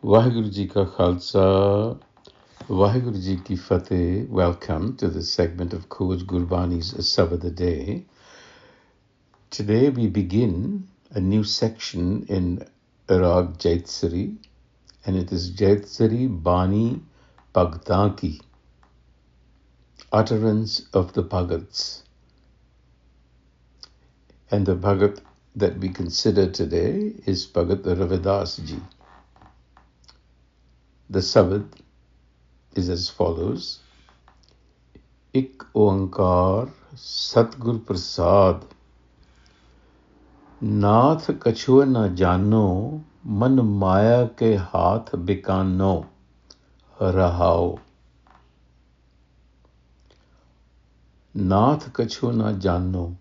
Waheguru Ji Ka Khalsa, Waheguru Ji Ki Fateh. Welcome to this segment of Coach Gurbani's a-sabad-a-day. Today we begin a new section in Rag Jaitsari, and it is Jaitsari Bani Bhagtan Ki, utterance of the Bhagats. And the Bhagat that we consider today is Bhagat Ravidas Ji. The Sabad is as follows. Ik Oankar Satgur Prasad Nath Kachoa na Janau Man Maya ke haath bikano Rahao. Nath Kachoa na Janau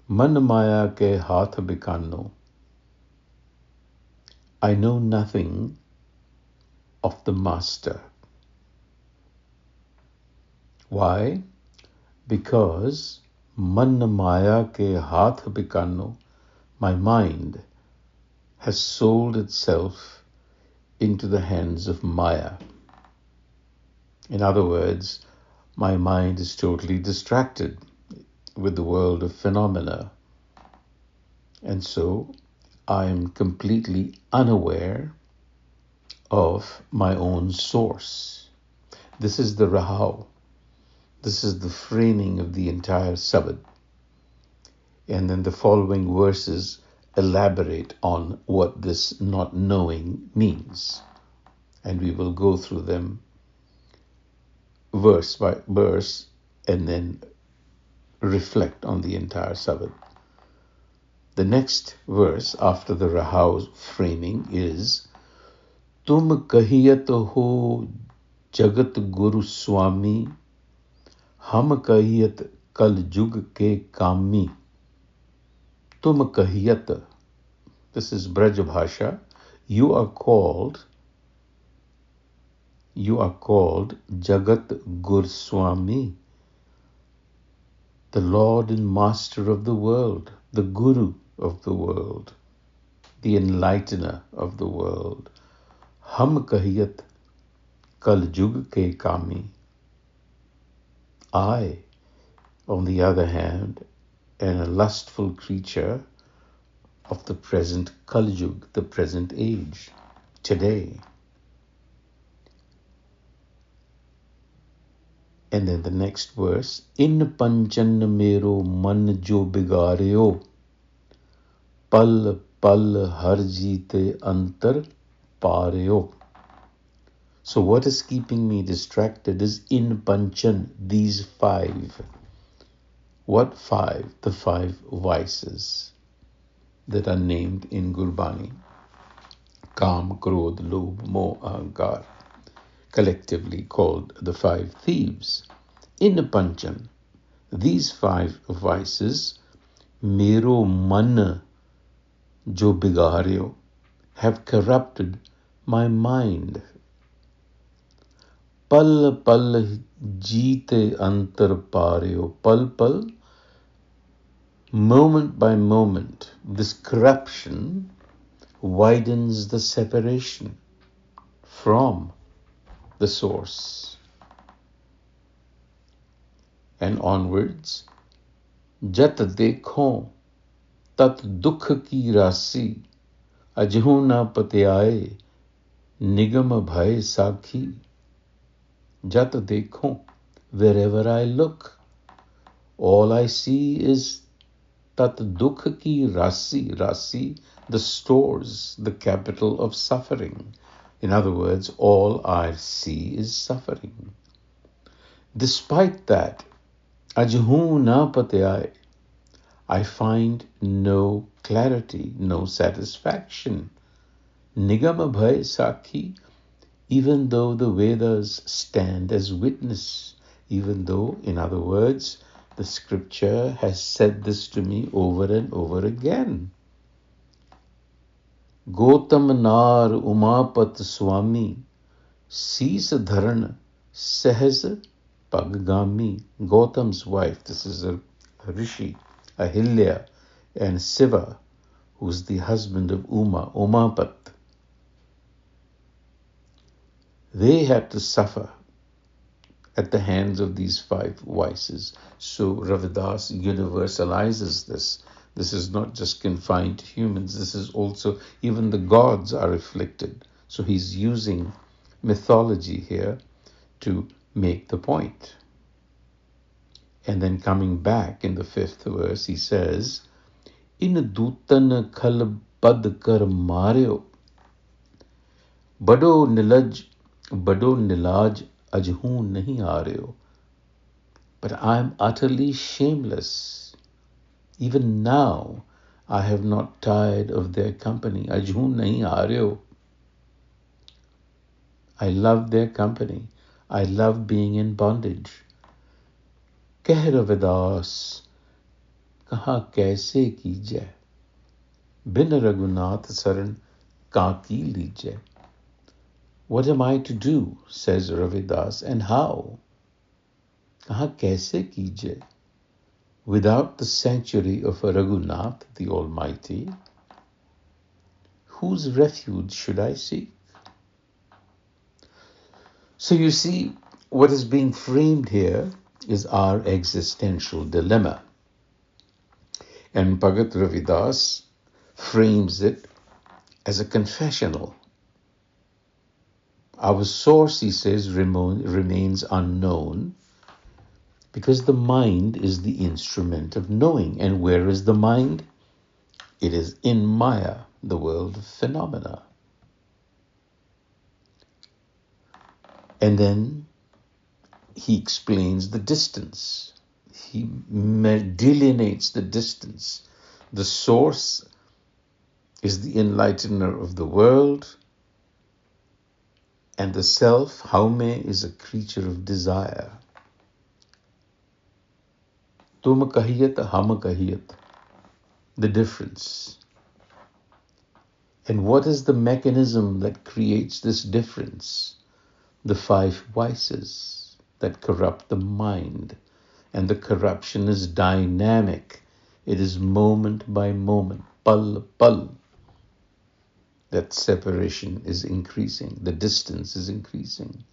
Man Maya ke haath bikano. I know nothing of the Master. Why? Because Man Maya ke haath bikano, my mind has sold itself into the hands of Maya. In other words, my mind is totally distracted with the world of phenomena. And so I am completely unaware of my own source. This is the Rahau. This is the framing of the entire Sabad. And then the following verses elaborate on what this not knowing means. And we will go through them verse by verse and then reflect on the entire Sabad. The next verse after the Rahau's framing is Tum kahiyat ho Jagat Guru Swami Hum kahiyat Kal Jug ke Kami. Tum kahiyat. This is Braj Bhasha. You are called Jagat Gur Swami, the Lord and Master of the world, the Guru of the world, the Enlightener of the world. Hum kahiyat Kal Jug ke Kami. I, on the other hand, am a lustful creature of the present Kal Jug, the present age, today. And then the next verse, In panchan mero man jo bigareo, pal pal har jeete antar pareo. So what is keeping me distracted is in panchan, these five. What five? The five vices that are named in Gurbani. Kam, Krodh, Lobh, Moh, Ahankar. Collectively called the five thieves. In panchan, these five vices, mero man jo bigaryo, have corrupted my mind. Pal pal jeete antar paryo. Pal pal, moment by moment, this corruption widens the separation from the source. And onwards, Jat dekho tat dukh ki rasi, ajhu na patyaye, nigam bhay sakhi. Jat dekho, wherever I look, all I see is tat dukh ki rasi. Rasi, the stores, the capital of suffering. In other words, all I see is suffering. Despite that, ajhu na patyaye, I find no clarity, no satisfaction. Nigam bhay sakhi, even though the Vedas stand as witness, even though, in other words, the scripture has said this to me over and over again. Gautam Nar Umapat Swami, Sees Dharan Sehaz Paggami. Gautam's wife, this is a rishi, Ahilya, and Siva, who's the husband of Umapat. they had to suffer at the hands of these five vices. So Ravidas universalizes this. This is not just confined to humans. This is also, even the gods are afflicted. So he's using mythology here to make the point. And then coming back in the 5th verse, he says, In dutan khal bad kar maryo, bado nilaj ajhu nahi aaryo. But I am utterly shameless. Even now, I have not tired of their company. Ajhu nahi aaryo. I love their company. I love being in bondage. Keh Ravidas, kaha kaise kijai, bin Raghunath saran kaaki lijai. What am I to do, says Ravidas, and how? Kaha kaise kijai. Without the sanctuary of Raghunath, the Almighty, whose refuge should I seek? So you see, what is being framed here is our existential dilemma. And Bhagat Ravidas frames it as a confessional. Our source, he says, remains unknown because the mind is the instrument of knowing. And where is the mind? It is in Maya, the world of phenomena. And then he explains the distance. He delineates the distance. The source is the enlightener of the world, and the self, Haume, is a creature of desire. Tum kahiyat, hum kahiyat. The difference. And what is the mechanism that creates this difference? The five vices that corrupt the mind. And the corruption is dynamic. It is moment by moment, pal pal. That separation is increasing. The distance is increasing.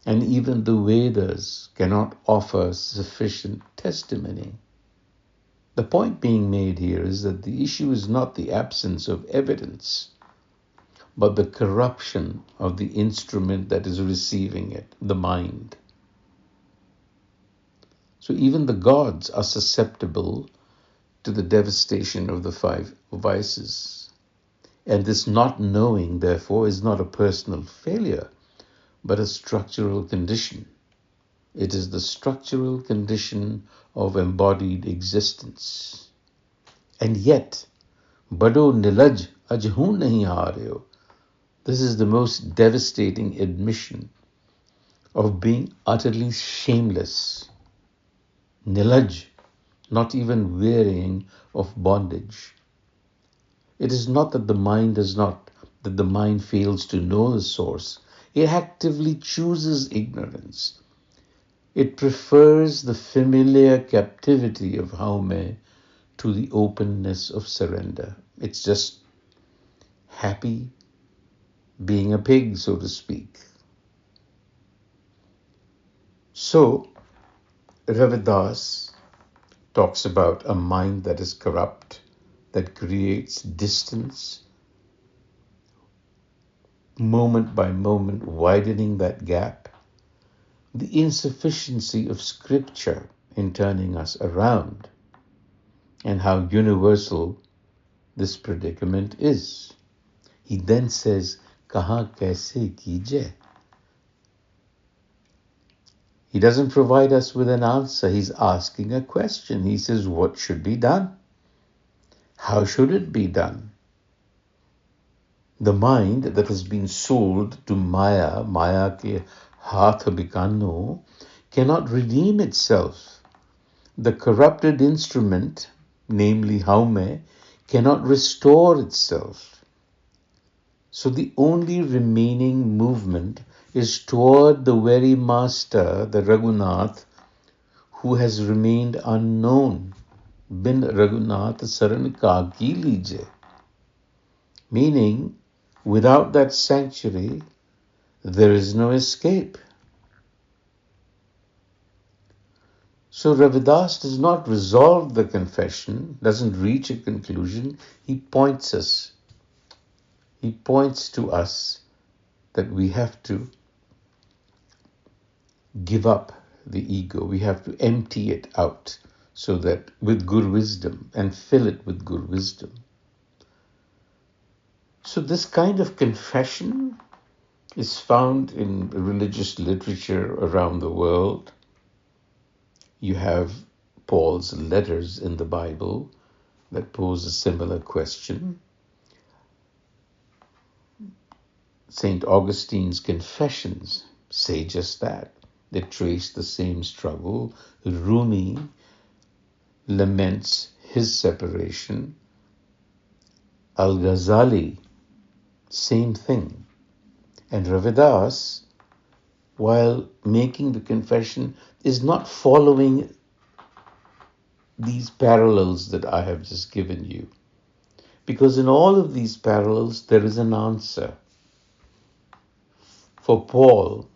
And even the Vedas cannot offer sufficient testimony. The point being made here is that the issue is not the absence of evidence, but the corruption of the instrument that is receiving it, the mind. So even the gods are susceptible to the devastation of the five vices. And this not knowing, therefore, is not a personal failure, but a structural condition. It is the structural condition of embodied existence. And yet, Bado nilaj ajhu nahi aaryo. This is the most devastating admission of being utterly shameless. Nilaj, not even wearying of bondage. It is not that the mind fails to know the source. It actively chooses ignorance. It prefers the familiar captivity of Haume to the openness of surrender. It's just happy being a pig, so to speak. So, Ravidas talks about a mind that is corrupt, that creates distance, moment by moment, widening that gap, the insufficiency of scripture in turning us around, and how universal this predicament is. He then says, Kaha kaise kijai? He doesn't provide us with an answer. He's asking a question. He says, what should be done? How should it be done? The mind that has been sold to Maya, Maya ke haath bikano, cannot redeem itself. The corrupted instrument, namely Haume, cannot restore itself. So the only remaining movement is toward the very master, the Raghunath, who has remained unknown. Bin Raghunath saran kaaki lijai. Meaning, without that sanctuary, there is no escape. So Ravidas does not resolve the confession, doesn't reach a conclusion. He points us. He points to us that we have to give up the ego. We have to empty it out so that with good wisdom and fill it with good wisdom. So this kind of confession is found in religious literature around the world. You have Paul's letters in the Bible that pose a similar question. St. Augustine's Confessions say just that. They trace the same struggle. Rumi laments his separation. Al-Ghazali, same thing. And Ravidas, while making the confession, is not following these parallels that I have just given you. Because in all of these parallels, there is an answer. For Paul,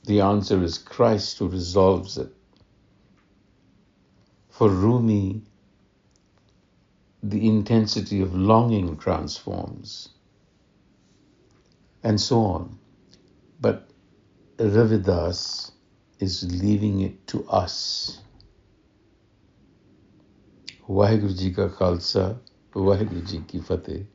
the answer is Christ who resolves it. For Rumi, the intensity of longing transforms, and so on. But Ravidas is leaving it to us. Waheguru Ji Ka Khalsa, Waheguru Ji Ki Fateh.